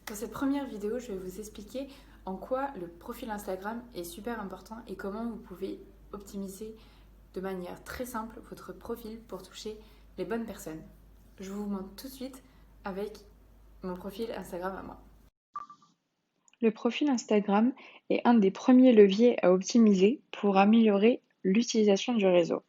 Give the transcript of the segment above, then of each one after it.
Pour cette première vidéo, je vais vous expliquer en quoi le profil Instagram est super important et comment vous pouvez optimiser de manière très simple votre profil pour toucher les bonnes personnes. Je vous montre tout de suite avec mon profil Instagram à moi. Le profil Instagram est un des premiers leviers à optimiser pour améliorer l'utilisation du réseau.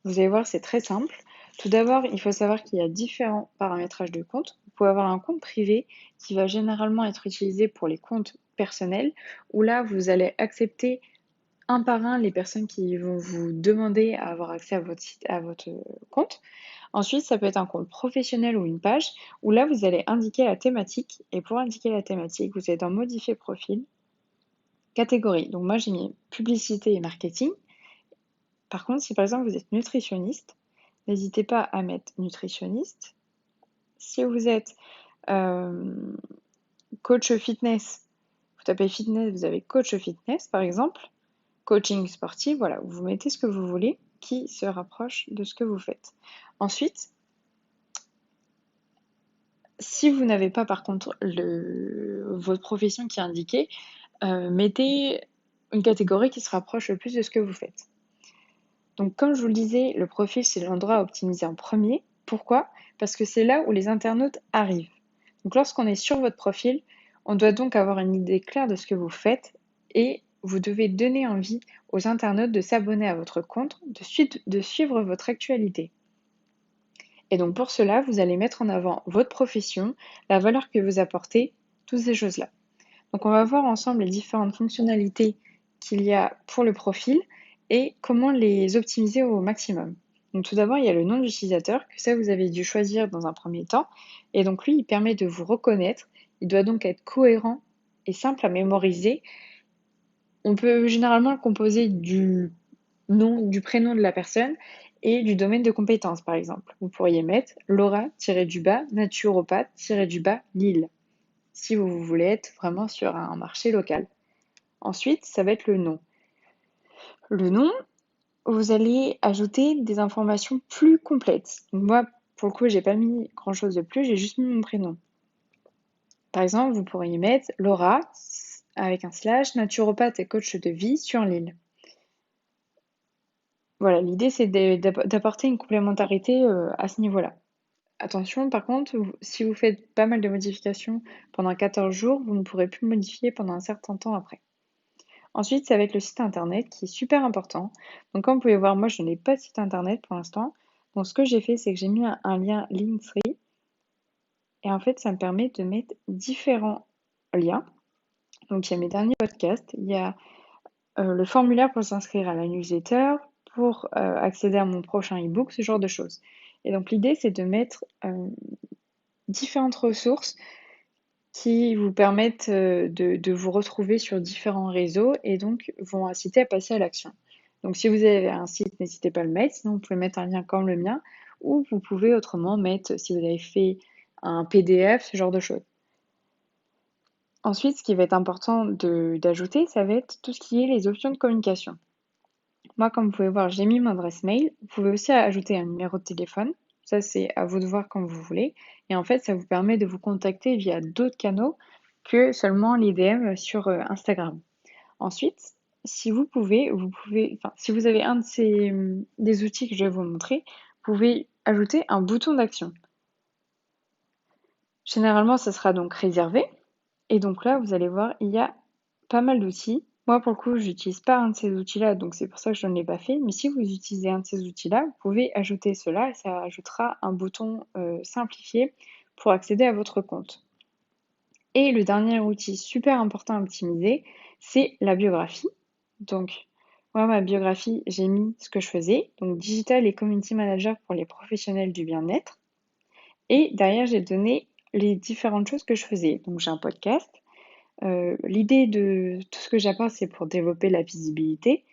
Vous allez voir, c'est très simple. Tout d'abord, il faut savoir qu'il y a différents paramétrages de compte. Vous pouvez avoir un compte privé qui va généralement être utilisé pour les comptes personnels, où là, vous allez accepter un par un les personnes qui vont vous demander à avoir accès à votre site, à votre compte. Ensuite, ça peut être un compte professionnel ou une page où là, vous allez indiquer la thématique. Et pour indiquer la thématique, vous êtes dans Modifier profil, catégorie. Donc moi, j'ai mis publicité et marketing. Par contre, si par exemple vous êtes nutritionniste, n'hésitez pas à mettre nutritionniste. Si vous êtes euh, coach fitness, vous tapez fitness, vous avez coach fitness par exemple. Coaching sportif, voilà, vous mettez ce que vous voulez qui se rapproche de ce que vous faites. Ensuite, si vous n'avez pas par contre votre profession qui est indiquée, mettez une catégorie qui se rapproche le plus de ce que vous faites. Donc comme je vous le disais, le profil c'est l'endroit à optimiser en premier. Pourquoi? Parce que c'est là où les internautes arrivent. Donc lorsqu'on est sur votre profil, on doit donc avoir une idée claire de ce que vous faites et vous devez donner envie aux internautes de s'abonner à votre compte, de suivre votre actualité. Et donc pour cela, vous allez mettre en avant votre profession, la valeur que vous apportez, toutes ces choses-là. Donc on va voir ensemble les différentes fonctionnalités qu'il y a pour le profil et comment les optimiser au maximum. Donc tout d'abord, il y a le nom d'utilisateur, que ça vous avez dû choisir dans un premier temps. Et donc lui, il permet de vous reconnaître. Il doit donc être cohérent et simple à mémoriser. On peut généralement le composer du nom, du prénom de la personne et du domaine de compétence, par exemple. Vous pourriez mettre Laura-du-bas, naturopathe-du-bas, Lille, si vous voulez être vraiment sur un marché local. Ensuite, ça va être le nom. Le nom, vous allez ajouter des informations plus complètes. Donc moi, pour le coup, j'ai pas mis grand-chose de plus, j'ai juste mis mon prénom. Par exemple, vous pourriez mettre Laura avec un slash, naturopathe et coach de vie sur l'île. Voilà, l'idée c'est d'apporter une complémentarité à ce niveau-là. Attention, par contre, si vous faites pas mal de modifications pendant 14 jours, vous ne pourrez plus modifier pendant un certain temps après. Ensuite, ça va être le site internet qui est super important. Donc, comme vous pouvez voir, moi, je n'ai pas de site internet pour l'instant. Donc, ce que j'ai fait, c'est que j'ai mis un lien Linktree. Et en fait, ça me permet de mettre différents liens. Donc, il y a mes derniers podcasts, il y a le formulaire pour s'inscrire à la newsletter, pour accéder à mon prochain e-book, ce genre de choses. Et donc, l'idée, c'est de mettre différentes ressources qui vous permettent de vous retrouver sur différents réseaux et donc vont inciter à passer à l'action. Donc si vous avez un site, n'hésitez pas à le mettre, sinon vous pouvez mettre un lien comme le mien, ou vous pouvez autrement mettre, si vous avez fait un PDF, ce genre de choses. Ensuite, ce qui va être important d'ajouter, ça va être tout ce qui est les options de communication. Moi, comme vous pouvez voir, j'ai mis mon adresse mail. Vous pouvez aussi ajouter un numéro de téléphone. Ça, c'est à vous de voir comme vous voulez. Et en fait, ça vous permet de vous contacter via d'autres canaux que seulement les DM sur Instagram. Ensuite, si enfin, si vous avez un de des outils que je vais vous montrer, vous pouvez ajouter un bouton d'action. Généralement, ça sera donc réservé. Et donc là, vous allez voir, il y a pas mal d'outils. Moi, pour le coup, j'utilise pas un de ces outils-là, donc c'est pour ça que je ne l'ai pas fait. Mais si vous utilisez un de ces outils-là, vous pouvez ajouter cela et ça ajoutera un bouton simplifié pour accéder à votre compte. Et le dernier outil super important à optimiser, c'est la biographie. Donc, moi, ma biographie, j'ai mis ce que je faisais, donc Digital et Community Manager pour les professionnels du bien-être. Et derrière, j'ai donné les différentes choses que je faisais. Donc, j'ai un podcast. L'idée de tout ce que j'apporte, c'est pour développer la visibilité,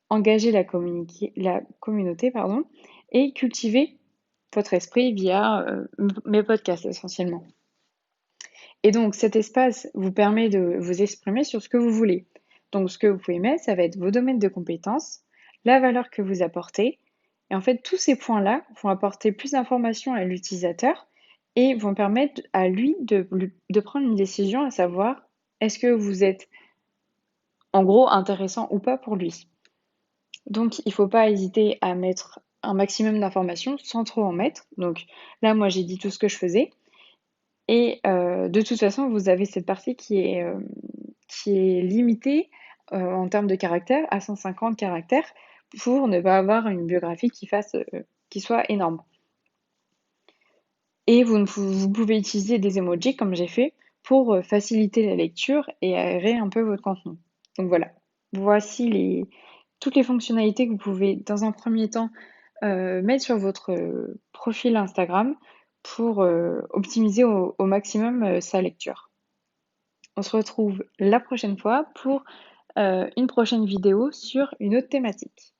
engager la communauté, pardon, et cultiver votre esprit via mes podcasts essentiellement. Et donc cet espace vous permet de vous exprimer sur ce que vous voulez. Donc ce que vous pouvez mettre, ça va être vos domaines de compétences, la valeur que vous apportez. Et en fait, tous ces points-là vont apporter plus d'informations à l'utilisateur et vont permettre à lui de prendre une décision, à savoir est-ce que vous êtes en gros intéressant ou pas pour lui. Donc il ne faut pas hésiter à mettre un maximum d'informations sans trop en mettre. Donc là, moi j'ai dit tout ce que je faisais. Et de toute façon, vous avez cette partie qui est limitée en termes de caractères à 150 caractères pour ne pas avoir une biographie qui soit énorme. Et vous pouvez utiliser des emojis comme j'ai fait pour faciliter la lecture et aérer un peu votre contenu. Donc voilà, voici toutes les fonctionnalités que vous pouvez dans un premier temps mettre sur votre profil Instagram pour optimiser au maximum sa lecture. On se retrouve la prochaine fois pour une prochaine vidéo sur une autre thématique.